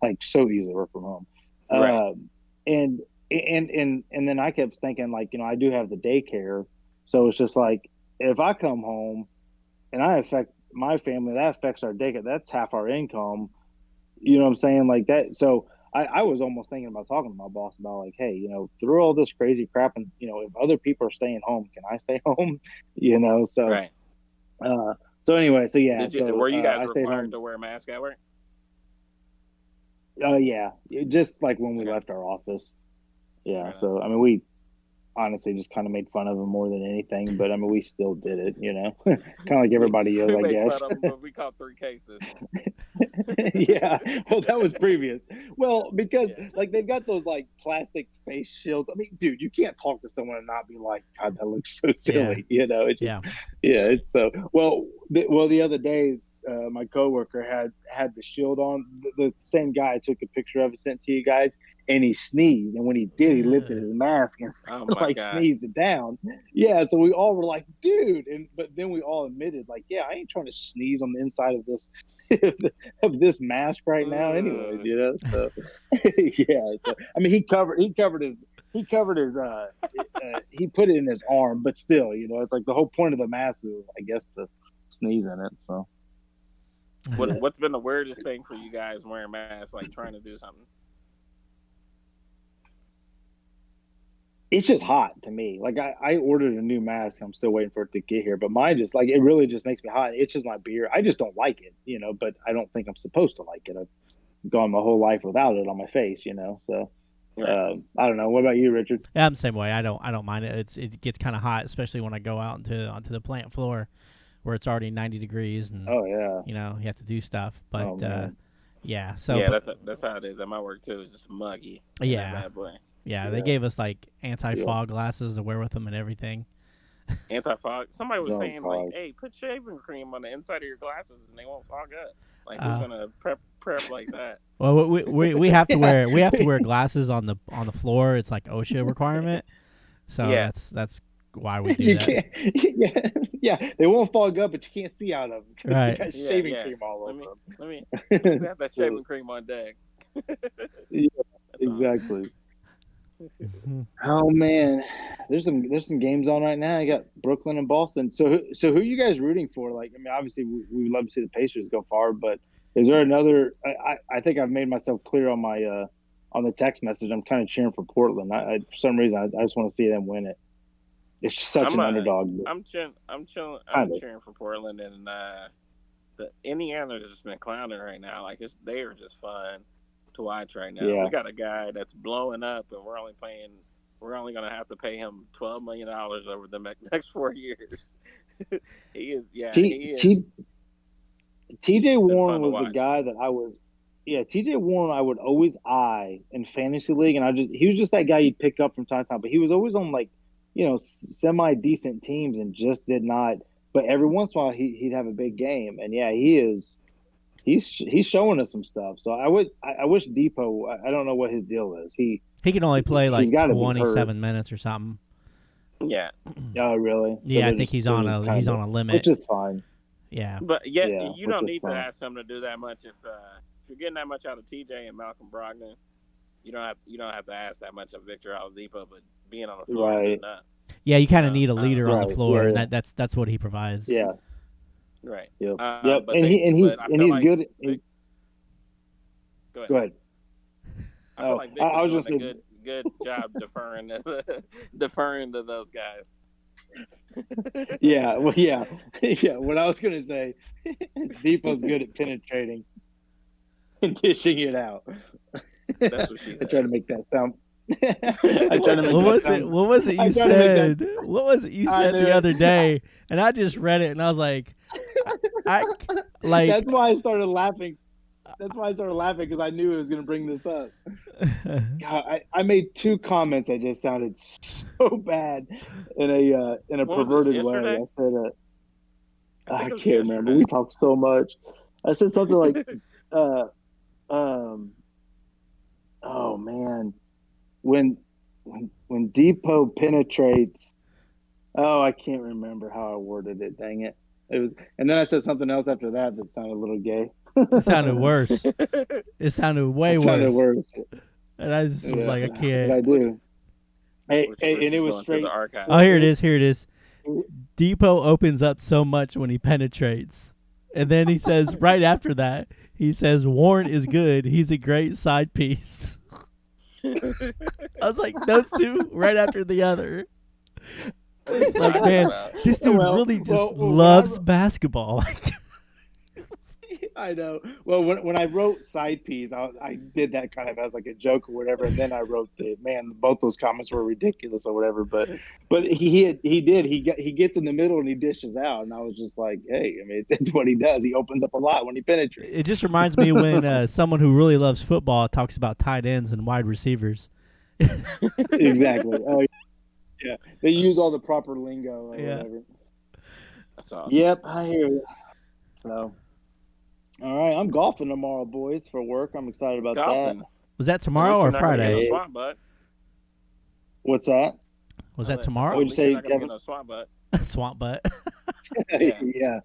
like so easily work from home. Right. And then I kept thinking like, I do have the daycare, so it's just like if I come home and I affect my family, that affects our daycare. That's half our income. You know what I'm saying? Like that. So I was almost thinking about talking to my boss about like, hey, through all this crazy crap, and if other people are staying home, can I stay home? So. Right. So anyway, so yeah, Were you guys I stayed required home. to wear a mask at work? Yeah, just like when we Okay. left our office. Yeah, Right on. so I mean, honestly just kind of made fun of him more than anything. But I mean, we still did it, kind of like everybody we else, I made guess. fun of him, but we caught 3 cases. Yeah, well, that was previous. Well, because Yeah. like they've got those like plastic face shields. I mean, dude, you can't talk to someone and not be like, God, that looks so silly. It's just, Yeah. yeah, it's so well. The other day, my coworker had the shield on. The same guy I took a picture of and sent to you guys, and he sneezed. And when he did, he lifted his mask and Oh my like God. sneezed it down. Yeah, so we all were like, dude, but then we all admitted, like, yeah, I ain't trying to sneeze on the inside of this of this mask right now, anyways. So yeah. So I mean, he put it in his arm, but still, it's like the whole point of the mask is, I guess, to sneeze in it. So What's been the weirdest thing for you guys wearing masks, like trying to do something? it's just hot to me. Like I ordered a new mask. I'm still waiting for it to get here, but mine just like it really just makes me hot. It itches my beard. I just don't like it, but I don't think I'm supposed to like it. I've gone my whole life without it on my face, So I don't know. What about you, Richard? Yeah, I'm the same way. I don't mind it. It gets kind of hot, especially when I go out onto the plant floor, where it's already 90 degrees, and Oh yeah. you have to do stuff. But man. yeah, so yeah, that's how it is at my work too. It's just muggy. Yeah. Bad boy. yeah, they gave us like anti-fog glasses to wear with them and everything. Anti-fog. Somebody was Don't saying fog. like, "Hey, put shaving cream on the inside of your glasses, and they won't fog up." Like who's gonna prep like that? Well, we have to wear glasses on the floor. It's like OSHA requirement. So Yeah. that's why we do You that. can't. Yeah. They won't fog up, but you can't see out of them. 'Cause Right. They got Yeah, shaving yeah. cream all Let over me them. let me have that shaving cream on deck. Yeah, That's awesome. exactly. Oh man, there's some games on right now. I got Brooklyn and Boston. So who are you guys rooting for? Like, I mean, obviously we would love to see the Pacers go far, but is there another? I think I've made myself clear on my on the text message. I'm kind of cheering for Portland. For some reason I just want to see them win it. It's such an underdog. But I'm cheering for Portland, and the Indiana has just been clowning right now. Like they are just fun to watch right now. Yeah. We got a guy that's blowing up, and we're only going to have to pay him $12 million over the next 4 years. He is. TJ Warren to was the watch. guy that TJ Warren I would always eye in fantasy league, and he was just that guy you'd pick up from time to time, but he was always on like, semi decent teams and just did not. But every once in a while he'd have a big game, and yeah, he's showing us some stuff. So I wish Depot. I don't know what his deal is. He can only play like he's gotta be 27 minutes or something. Yeah. Oh really? Yeah, I think he's on a limit, which is fine. Yeah. But Yeah, you don't which is need to fine. ask him to do that much if you're getting that much out of TJ and Malcolm Brogdon. You don't have to ask that much of Victor Oladipo, but being on the floor is enough. Yeah, you kind of need a leader on the Right, floor, yeah. and that's what he provides. Yeah. Right. Yep. But and he's like good. Go ahead. Go ahead. I feel like Vic I was was just doing a good job deferring to those guys. Yeah. Well, yeah. Yeah. What I was gonna say, Depot's good at penetrating and dishing it out. That's what she said. I try to make that sound. I try to make What that was sound. it? What was it you said? What was it you said the other day? And I just read it, and I was like, That's why I started laughing. Because I knew it was going to bring this up. God, I made 2 comments that just sounded so bad in a perverted way. I said, I can't remember. We talked so much. I said something like, oh man, when Depot penetrates. Oh, I can't remember how I worded it. Dang it! It was, and then I said something else after that sounded a little gay. It sounded worse. It sounded way worse. And I just was like, I can't. But I do. Hey, and it was straight. Oh, here it is. Depot opens up so much when he penetrates. And then he says, right after that, he says, Warren is good. He's a great side piece. I was like, those two right after the other. It's like, man, this dude really just loves basketball. I know. Well, when I wrote side piece, I did that kind of as like a joke or whatever, and then I wrote both those comments were ridiculous or whatever. But he gets in the middle and he dishes out, and I was just like, hey, I mean, it's what he does. He opens up a lot when he penetrates. It just reminds me when someone who really loves football talks about tight ends and wide receivers. Exactly. Oh, yeah. They use all the proper lingo or whatever. That's awesome. Yep, I hear you. So, all right, I'm golfing tomorrow, boys, for work. I'm excited about that. Was that tomorrow or Friday? Swamp butt. What's that? Was that tomorrow? What'd you say, Kevin? No swamp butt. Swamp butt. Yeah.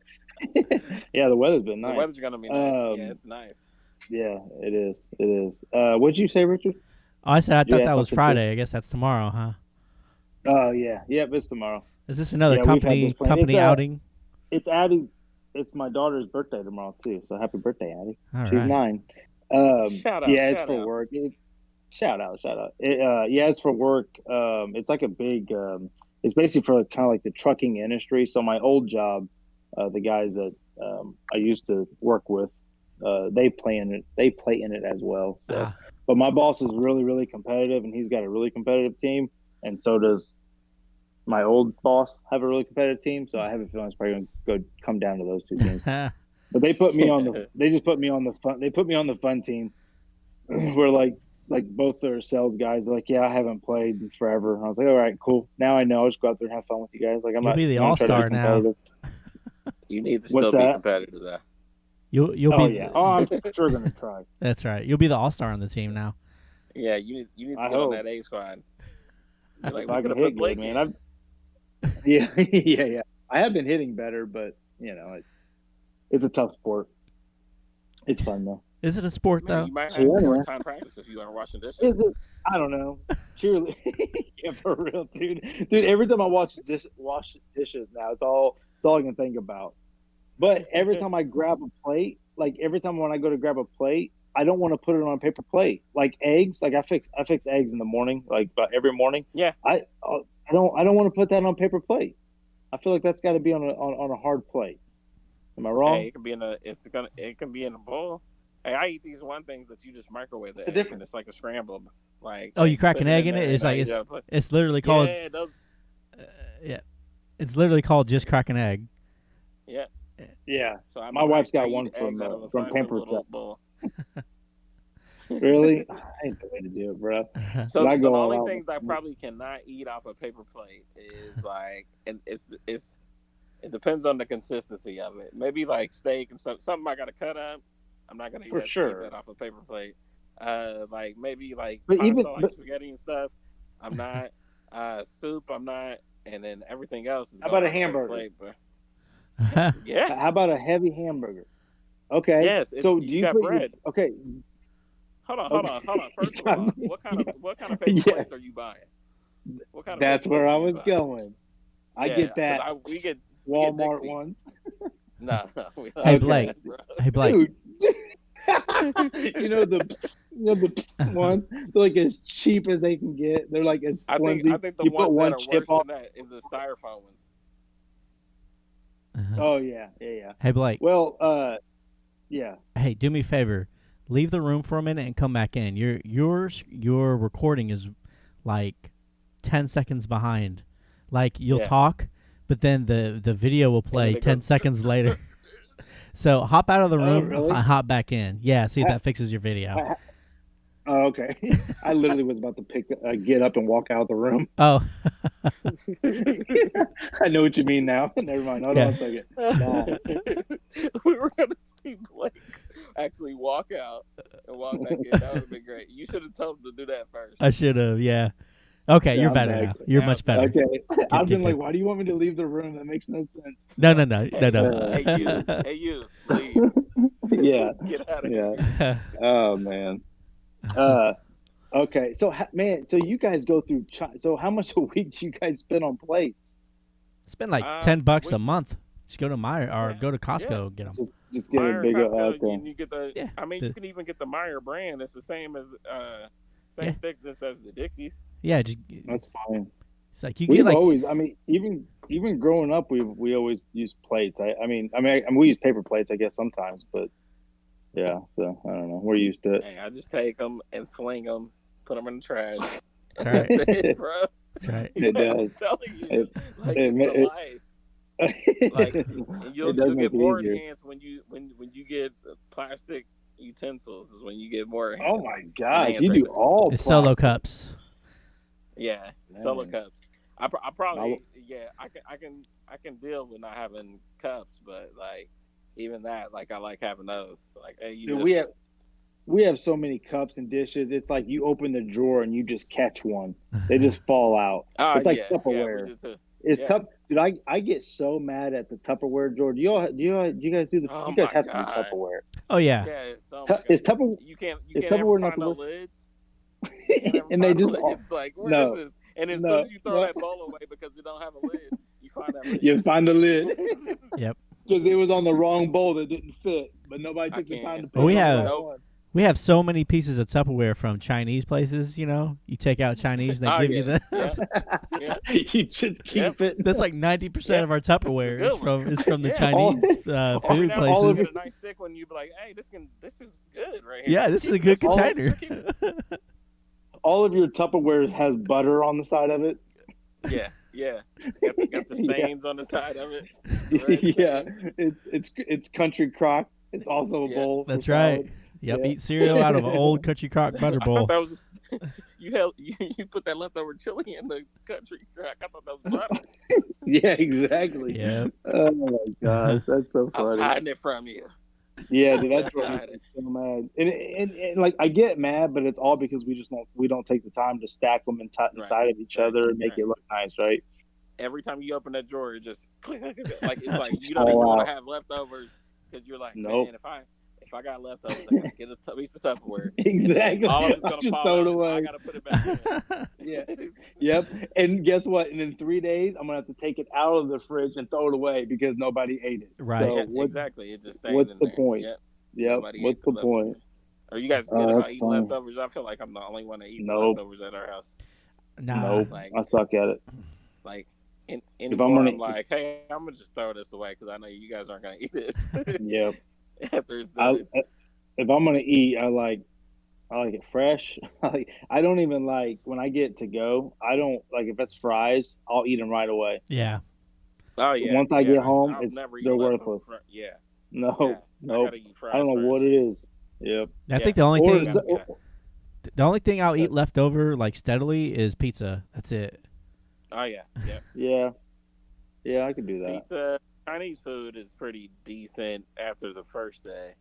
Yeah, the weather's been nice. The weather's gonna be nice. Yeah, it's nice. Yeah, it is. It is. What'd you say, Richard? Oh, I said I thought that was Friday. Too. I guess that's tomorrow, huh? Oh yeah, it's tomorrow. Is this another company outing? It's Addie. It's my daughter's birthday tomorrow too. So happy birthday, Addie. All She's right. 9. Shout out. Yeah, it's for work. Shout out. Yeah, it's for work. It's like a big. It's basically for kind of like the trucking industry. So my old job, the guys that I used to work with, they play in it. They play in it as well. So, but my boss is really, really competitive, and he's got a really competitive team, and so does my old boss have a really competitive team. So I have a feeling it's probably going to come down to those two teams. But they put me on the. They just put me on the fun. They put me on the fun team. We're like both their sales guys. They're like, yeah, I haven't played in forever. And I was like, all right, cool. Now I know. I'll just go out there and have fun with you guys. Like, You'll be the all-star now. You need to still be competitive though. You'll be. Yeah. I'm sure gonna try. That's right. You'll be the all-star on the team now. Yeah, you need to get on that A squad. Like, we're gonna put Blake, man. Yeah. I have been hitting better, but it's a tough sport. It's fun though. Is it a sport though? You might have more time practice if you are washing dishes. Is it? I don't know. Cheerleading. Yeah, for real, dude. Dude, every time I wash dishes now, it's all I can think about. But every time I grab a plate, like every time when I go to grab a plate, I don't want to put it on a paper plate. Like eggs, like I fix eggs in the morning, like every morning. Yeah. I don't want to put that on a paper plate. I feel like that's got to be on a hard plate. Am I wrong? Hey, it can be in a bowl. Hey, I eat these one things that you just microwave. It's different. It's like a scrambled. Like you crack an egg in it. It's like it's literally called. Yeah, it's literally called just crack an egg. Yeah. Yeah. So my wife's got one from Pampered Chef. Really? I ain't the way to do it, bro. So the only things I probably cannot eat off a paper plate is like, and it depends on the consistency of it. Maybe like steak and stuff. Something I got to cut up. I'm not gonna eat that off a paper plate. Like maybe like pasta, spaghetti and stuff. I'm not. Soup, I'm not. And then everything else is. How about a hamburger? Plate, but... Yes. How about a heavy hamburger? Okay. Yes. So do you put bread? Okay. Hold on. First of all, what kind of paper plates are you buying? What kind of? That's where I was going. I get that. We get Walmart ones. No. Hey Blake. Hey Blake. Dude. you know the ones. They're like as cheap as they can get. They're like as flimsy. I think the ones that are worse than that is the styrofoam ones. Oh yeah. Hey Blake. Well, yeah. Hey, do me a favor. Leave the room for a minute and come back in. Your recording is like 10 seconds behind. Like you'll talk, but then the video will play 10 seconds later. So hop out of the room, really? Hop back in. Yeah, see if that fixes your video. Okay. I literally was about to get up and walk out the room. Oh. I know what you mean now. Never mind. Hold on a second. Nah. We were going to see Blake actually walk out and walk back in. That would have been great. You should have told him to do that first. I should have, yeah. Okay, you're better now. You're much better. Okay. I've been like, why do you want me to leave the room? That makes no sense. No. Hey, you, please. Yeah. Get out of here. Oh, man. Okay. So, man, so you guys go through, so how much a week do you guys spend on plates? Spend like $10 a month. Just go to Meijer or go to Costco, get them. Just get Meijer, a bigger, Costco, and you get the, I mean, you can even get the Meijer brand. It's the same as, same thickness as the Dixies. Yeah, that's fine. It's like you get like always. I mean, even growing up, we always use plates. I mean, we use paper plates, I guess sometimes, but Yeah, so I don't know. We're used to it. Hey, I just take them and fling them, put them in the trash. That's right. That's it, bro. That's right. It I'm does. telling you, It like it it's the it, life. Like, it, and it does you'll make get it more easier. enhanced when you get plastic utensils. Is when you get more Oh enhanced. my God, Enhanced you right do there. all It's solo plastic. cups. Yeah, solo Man. cups. I probably I can deal with not having cups, but like even that, like I like having those. Like, hey, you Dude, just we have so many cups and dishes. It's like you open the drawer and you just catch one. They just fall out. It's like yeah, we Tupperware. do too. It's Yeah. tough, dude. I get so mad at the Tupperware drawer. Do you guys do the? Oh You guys my have to do god. Tupperware. Oh yeah. Yeah. Oh my god. Is Tupperware You is can't ever Tupperware not find the no worst? lids. You can't ever And they find the just all lids. Like, where is no this? And as soon no as you throw no. that bowl away because you don't have a lid, you find that lid. You find the lid Yep. because it was on the wrong bowl that didn't fit, but nobody I took the time can't to Well, put we it on the stand. have right Nope. one. we have so many pieces of Tupperware from Chinese places. You take out Chinese, they Oh give you yeah. Yeah. the. Yeah. You should Yep. keep it. That's like 90% Yeah. of our This is a Tupperware good one. is from the Yeah. All, Chinese Every food now and then all you of places. get a nice thick one. You be like, hey, this is good right here. Yeah, Keep this is a it. good That's all. container. Keep it. all of your Tupperware has butter on the side of it. Yeah. Yeah. Got the Yeah, stains on the side of it. The red yeah. stains. It's country crock. It's also a Yeah. bowl for That's right. salad. Yep, Yeah. eat cereal out of an old country crock butter I thought bowl. that was you put that leftover chili in the country crack. I thought that was butter. Yeah, exactly. Yep. Oh my gosh, that's so I was funny. hiding it from you. Yeah, I dude, was that actually drove me hiding it. so mad. And like I get mad, but it's all because we don't take the time to stack them Right. inside of each Right. other and make Right. it look nice, right? Every time you open that drawer, it just click, click, click, like it's like Just you don't even fall want out. to have leftovers because you're like, Nope. man, if I got leftovers, I gotta get a piece of Tupperware, and then Exactly. all of it's I'll gonna just fall throw it out, and I away. gotta put it back in. Yeah. Yep. And guess what? And in 3 days, I'm gonna have to take it out of the fridge and throw it away because nobody ate it. Right. So Yeah, exactly. It just stayed what's in the there. point? Yep. Yep. Nobody ate What's the the point? leftovers. Are you guys good about That's eating funny. leftovers? I feel like I'm the only one that eats Nope. leftovers at our house. Nah. Nope. Like, I suck at it. like I'm anymore, gonna I'm like, hey, I'm gonna just throw this away because I know you guys aren't gonna eat it yeah. after it's I done. if I'm gonna eat, I like it fresh. I don't even like when I get to go. I don't like if it's fries. I'll eat them right away. Yeah. Oh yeah, Once I yeah. get home, I'll never eat they're leftovers. worthless. Yeah, yeah. No, I nope. gotta eat I don't fries know first. what it is. Yep. I Yeah. think the only Or thing is the only thing I'll eat leftover like steadily is pizza. That's it. Oh yeah, yeah. yeah, I could do that. Pizza, Chinese food is pretty decent after the first day.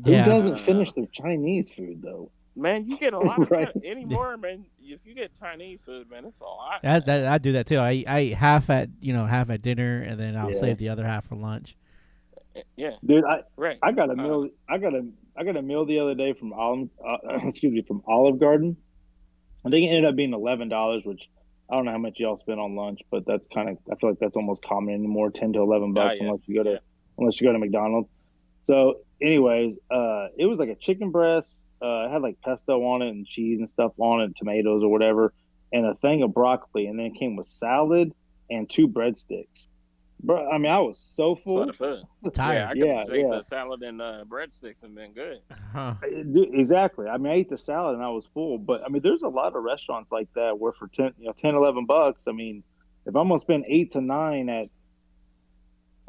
Who Yeah. doesn't finish their Chinese food though? Man, you get a lot of Right. anymore, man. If you get Chinese food, man, it's a lot. I do that too. I eat half at dinner and then I'll Yeah. save the other half for lunch. Yeah, Dude, right. I got a meal. I got a meal the other day from from Olive Garden. I think it ended up being $11, which I don't know how much y'all spend on lunch, but that's kind of I feel like that's almost common anymore, $10 to $11 yeah. unless you go to McDonald's. So, anyways, it was like a chicken breast. It had like pesto on it and cheese and stuff on it, tomatoes or whatever, and a thing of broccoli, and then it came with salad and 2 breadsticks. Bro, I mean, I was so It's a lot full. of food. Tired. Yeah, I could Yeah, just ate yeah. the salad and breadsticks and been good. Huh. Exactly. I mean, I ate the salad and I was full, but I mean, there's a lot of restaurants like that where for 10, $11, I mean, if I'm gonna spend 8 to 9 at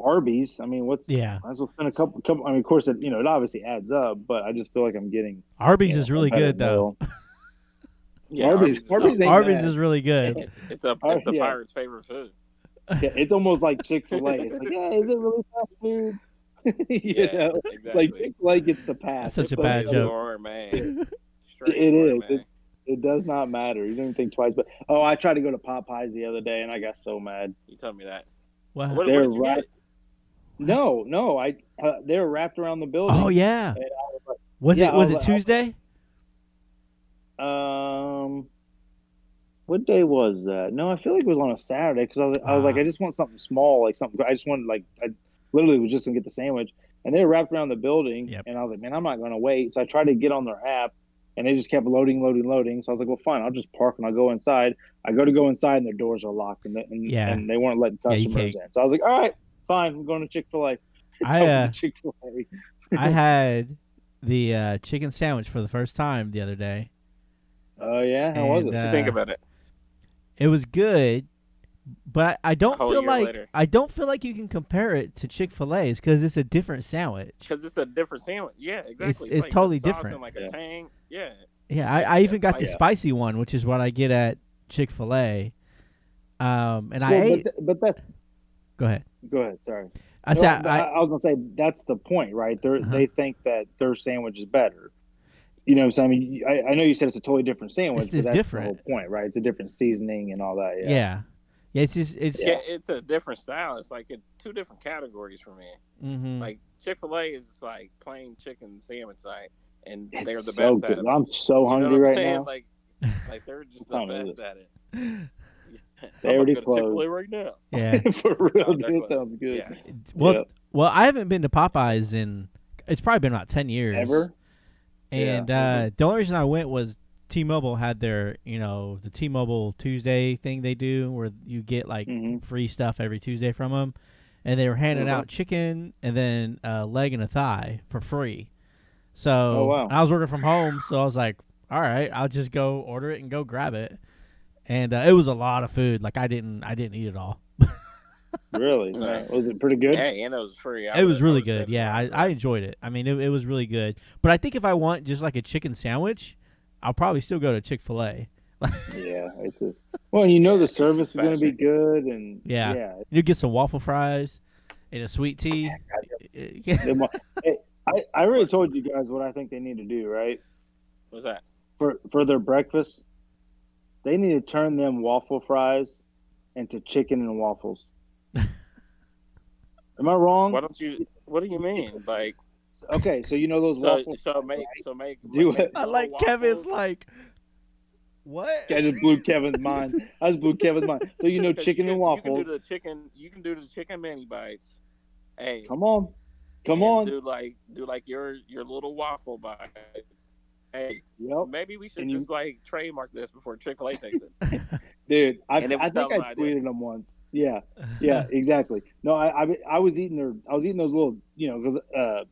Arby's, I mean, Yeah. might as well spend a couple. I mean, of course, it obviously adds up, but I just feel like I'm getting Arby's is really a better good though. meal. Yeah, Arby's ain't Arby's bad. is really good. It's a Yeah. pirate's favorite food. Yeah, it's almost like Chick-fil-A. It's like, yeah, is it really fast food? Yeah, Like exactly. Chick-fil-A gets the pass. That's such It's a bad okay. joke. Gourmet. Straight It is. gourmet. It does not matter. You don't even think twice. But I tried to go to Popeyes the other day and I got so mad. You told me that. Wow. What They're did you right. get? No, they were wrapped around the building. Oh yeah. And I was like, Was Yeah, it was I it was- Tuesday? what day was that? No, I feel like it was on a Saturday because I was like, I just want something small, like something. I just wanted I literally was just gonna get the sandwich, and they were wrapped around the building, Yep. and I was like, man, I'm not gonna wait. So I tried to get on their app, and they just kept loading. So I was like, well, fine, I'll just park and I'll go inside. I go inside, and their doors are locked, and Yeah. and they weren't letting Yeah, you customers can't. in. So I was like, all right, fine, I'm going to Chick-fil-A. I Chick-fil-A. I had the chicken sandwich for the first time the other day. Oh yeah, how was And, it? What you think about it? It was good, but I A don't whole feel year like later. you can compare it to Chick-fil-A's because it's a different sandwich. Because it's a different sandwich. Yeah, exactly. It's like totally the sauce different. And like a Yeah. tang. Yeah. Yeah, I even got the Yeah. spicy one, which is what I get at Chick-fil-A. And I Well, ate. but that's Go ahead. go ahead. Sorry. I No, said I was gonna say that's the point, right? Uh-huh. They think that their sandwich is better. You know what I'm saying? I mean, I know you said it's a totally different sandwich, It's but that's different. the whole point, right? It's a different seasoning and all that. Yeah. Yeah. It's just Yeah, it's a different style. It's like in two different categories for me. Mhm. Like Chick-fil-A is like plain chicken sandwich site, and It's they're the so best good. at it. I'm so You know hungry what I'm right saying? now. Like they're just the Telling you best at it. They I'm already gonna go to Chick-fil-A closed. right now. Yeah. For real, Oh, dude. they're It closed. sounds good. Yeah. Well, Yep. well, I haven't been to Popeyes in. It's probably been about 10 years. Ever? And Yeah. the only reason I went was T-Mobile had their, the T-Mobile Tuesday thing they do where you get like Mhm. free stuff every Tuesday from them, and they were handing Okay. out chicken and then a leg and a thigh for free. So Oh, wow. I was working from home, so I was like, all right, I'll just go order it and go grab it. And it was a lot of food. Like I didn't eat it all. Really? Nice. Was it pretty good? Hey, and it was free. It was really good. Yeah, I enjoyed it. I mean, it was really good. But I think if I want just like a chicken sandwich, I'll probably still go to Chick-fil-A. Yeah, it's just the service is going to be faster. good, and Yeah. You get some waffle fries and a sweet tea. Hey, I already told you guys what I think they need to do, right? What's that? For their breakfast, they need to turn them waffle fries into chicken and waffles. Am I wrong? Why don't you? What do you mean? Like, Okay, so you know those waffles. make. Do make it. I little like Kevin's waffles. like, what? I just blew Kevin's mind. I just blew Kevin's mind. So you know 'Cause chicken you and can, waffles. You can do the chicken mini bites. Hey, Come on. and do like your little waffle bites. Hey, Yep. maybe we should And just like trademark this before Chick-fil-A takes it. Dude, I And it think was I a dumb idea. tweeted them once. Yeah, exactly. No, I was eating those little, because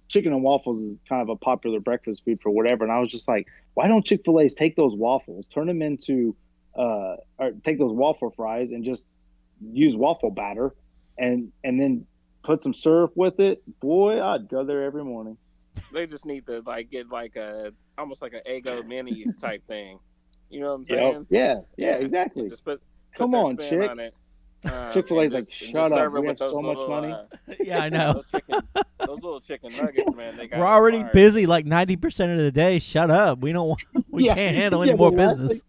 chicken and waffles is kind of a popular breakfast food for whatever, and I was just like, why don't Chick-fil-A's take those waffles, turn them into, or take those waffle fries and just use waffle batter, and then put some syrup with it. Boy, I'd go there every morning. They just need to like get like almost like an Eggo minis type thing. You know what I'm saying? Yep. Yeah, exactly. And just put Come their on, spin Chick. on it. Chick-fil-A's like, shut up. We have so much money. Yeah, I know. Those little chicken nuggets, man. They got We're already fired. busy like 90% of the day. Shut up. We don't want. We Yeah, can't handle yeah, any more the last business.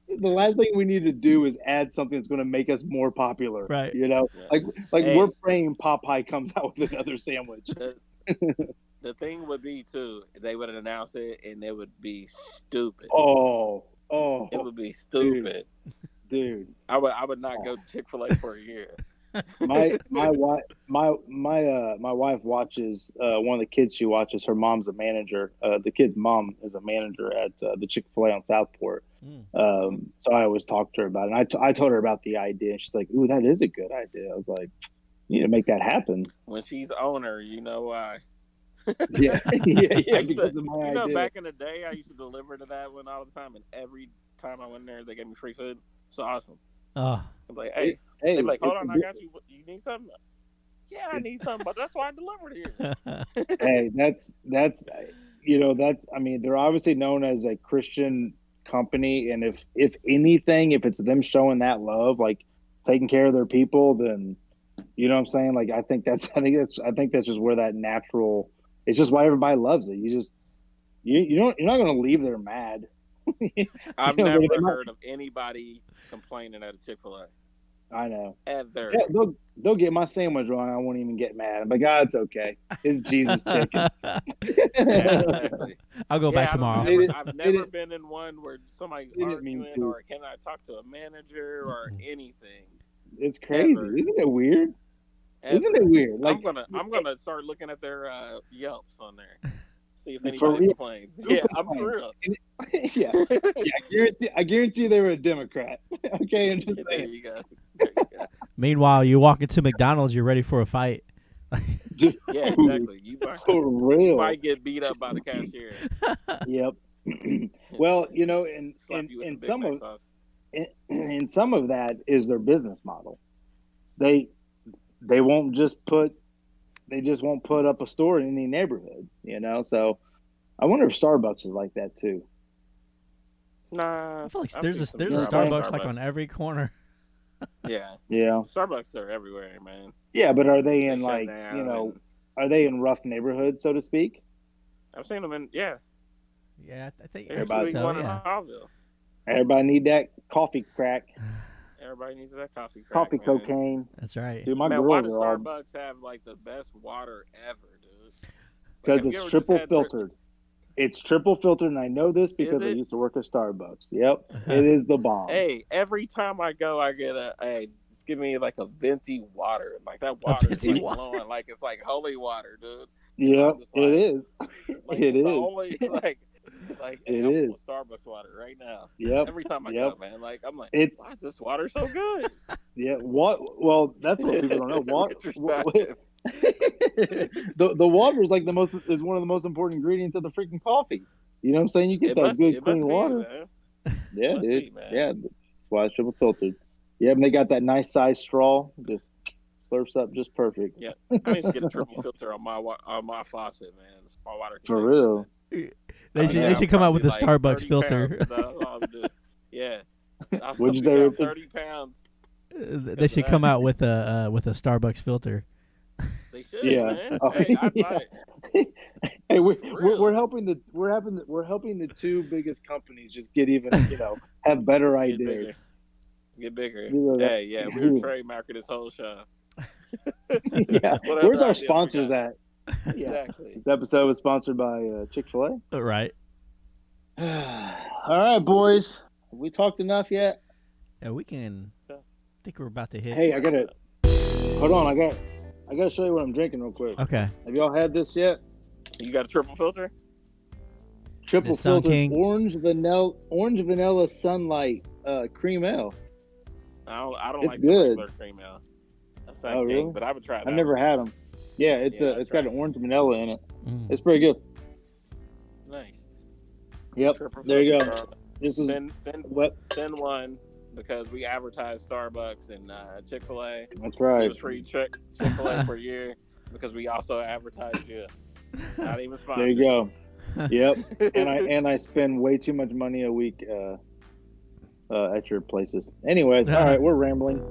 The last thing we need to do is add something that's going to make us more popular. Right. Yeah. Like Hey. we're praying Popeye comes out with another sandwich. The thing would be too, they would announce it and it would be stupid. Oh, It would be stupid. dude. I would not go to Chick-fil-A for a year. My wife watches one of the kids she watches. Her mom's a manager. The kid's mom is a manager at the Chick-fil-A on Southport. So I always talk to her about it. And I told her about the idea. And she's like, "Ooh, that is a good idea." I was like, "You need to make that happen." When she's owner, you know why. Yeah, because of my idea. Back in the day, I used to deliver to that one all the time, and every time I went there, they gave me free food. It's awesome. Oh, I'm like, hey, Hey, they're like, hold it's on, a I got you. You need something? Yeah, I need something, but that's why I delivered here. Hey, that's I mean, they're obviously known as a Christian company, and if anything, if it's them showing that love, like taking care of their people, then you know what I'm saying? Like I think that's just where that natural, it's just why everybody loves it. You're not gonna leave there mad. I've never heard of anybody complaining at a Chick-fil-A. I know. Ever. Yeah, they'll get my sandwich wrong. I won't even get mad. But God, it's okay. It's Jesus chicken. Yeah, exactly. I'll go back tomorrow. I've never been in one where somebody's didn't mean arguing to. or can I talk to a manager or anything. It's crazy. Ever. Isn't it weird? Ever. Isn't it weird? Like I'm gonna start looking at their Yelps on there. See if For anybody real? complains. Who Yeah, I'm complains? for real. yeah. I guarantee you they were a Democrat. Okay, I'm just There saying. you go. Meanwhile, you walk into McDonald's, you're ready for a fight. Dude, Yeah, exactly. You for real. might get beat up by the cashier. Yep. Well, Slap you with in some Big some Mac of sauce. in some of that is their business model. They they won't just put they just won't put up a store in any neighborhood. So I wonder if Starbucks is like that too. Nah, I feel like I've there's seen a some there's a Starbucks. Starbucks like on every corner. Yeah, Yeah. Starbucks are everywhere, man. Yeah, but are they They in shut like down, and are they in rough neighborhoods, so to speak? I've seen them in. Yeah, Yeah, I think there used to actually Everybody, be so. one in Yeah. Hallville. everybody need that coffee crack, Everybody needs that coffee crack, coffee man. cocaine. That's right. Dude, my Man, why girls does are all Starbucks have like the best water ever, dude? Like, because have you it's ever just triple had their? filtered. It's triple filtered, and I know this Is because I it? used to work at Starbucks. Yep, it is the bomb. Hey, every time I go, I get hey, just give me like a venti water. Like that A water is venti like water. glowing, like it's like holy water, dude. And Yep, I'm just it like, is. like It it's the is. only like hey, It I'm is. with Starbucks water right now. Yep, Every time I yep. go, man, like I'm like, It's why is this water so good? What? Well, that's what people don't know. Richard Steinman. The water is like is one of the most important ingredients of the freaking coffee. You know what I'm saying? You get that good It clean must be, water. man. Yeah, Must dude. be, man. Yeah, that's why it's triple filtered. Yeah, and they got that nice size straw. Just slurps up just perfect. Yeah, I need to get a triple filter on my faucet, man. So my water can For mix with real. it. They I should they know. should come out with a Like Starbucks 30 filter. pounds, 'cause that's all I'm doing. Yeah, I'll What'd you be say, down Richard? 30 pounds. They should come out with a Starbucks filter. They should, Yeah. man. Oh, Hey, I'd yeah. buy it. Hey, For real. we're helping the two biggest companies just get even have better Get bigger. ideas. Get bigger. You know that- Hey, yeah, we were trademarking this whole show. Yeah. What Where's other our ideas we sponsors got? at? Yeah. Exactly. This episode was sponsored by Chick-fil-A. Right. All right, boys. Have we talked enough yet? Yeah, we can. I think we're about to hit. Hey, hold on. I gotta show you what I'm drinking real quick. Okay. Have y'all had this yet? You got a triple filter? Triple Is it Sun filtered King? orange vanilla sunlight cream ale. I don't It's like good. the regular cream ale. That's Sun King, Really? but I would try that. I've never had them. Yeah, it's got an orange vanilla in it. It's pretty good. Nice. Yep. Triple There you filter, go. bro. This is what. Send one because we advertise Starbucks and Chick-fil-A. That's It right. was free Chick-fil-A for a year because we also advertise you. Not even sponsors. There you go. Yep. and I spend way too much money a week at your places. Anyways, all right, we're rambling.